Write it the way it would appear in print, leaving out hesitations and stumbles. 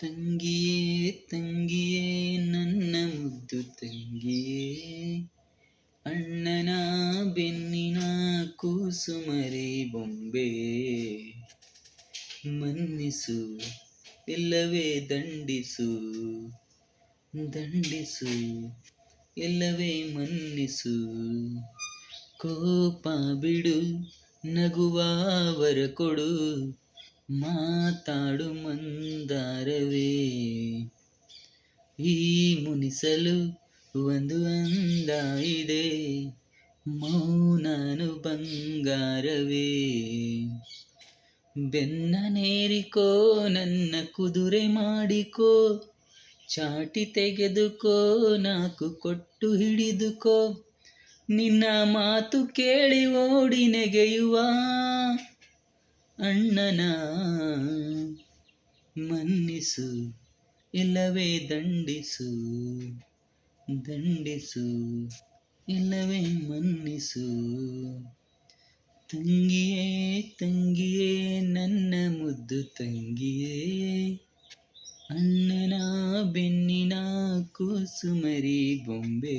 ತಂಗಿಯೇ ತಂಗಿಯೇ ನನ್ನ ಮುದ್ದು ತಂಗಿಯೇ, ಅಣ್ಣನ ಬೆನ್ನಿನ ಕೂಸುಮರಿ ಬೊಂಬೆ, ಮನ್ನಿಸು ಇಲ್ಲವೇ ದಂಡಿಸು, ದಂಡಿಸು ಇಲ್ಲವೇ ಮನ್ನಿಸು, ಕೋಪ ಬಿಡು ನಗುವ ವರ ಕೊಡು, ಮಾತಾಡು ಮಂದಾರವೇ, ಈ ಮುನಿಸಲು ಒಂದು ಅಂದ ಇದೆ, ಮೌನನು ಬಂಗಾರವೇ, ಬೆನ್ನ ನೇರಿಕೋ ನನ್ನ ಕುದುರೆ ಮಾಡಿಕೋ, ಚಾಟಿ ತೆಗೆದುಕೋ ನಾಕು ಕೊಟ್ಟು ಹಿಡಿದುಕೋ, ನಿನ್ನ ಮಾತು ಕೇಳಿ ಓಡಿ ನೆಗೆಯುವ ಅಣ್ಣನ, ಮನ್ನಿಸು ಇಲ್ಲವೇ ದಂಡಿಸು, ದಂಡಿಸು ಇಲ್ಲವೇ ಮನ್ನಿಸು, ತಂಗಿಯೇ ತಂಗಿಯೇ ನನ್ನ ಮುದ್ದು ತಂಗಿಯೇ, ಅಣ್ಣನ ಬೆನ್ನಿನ ಕೂಸುಮರಿ ಬೊಂಬೆ.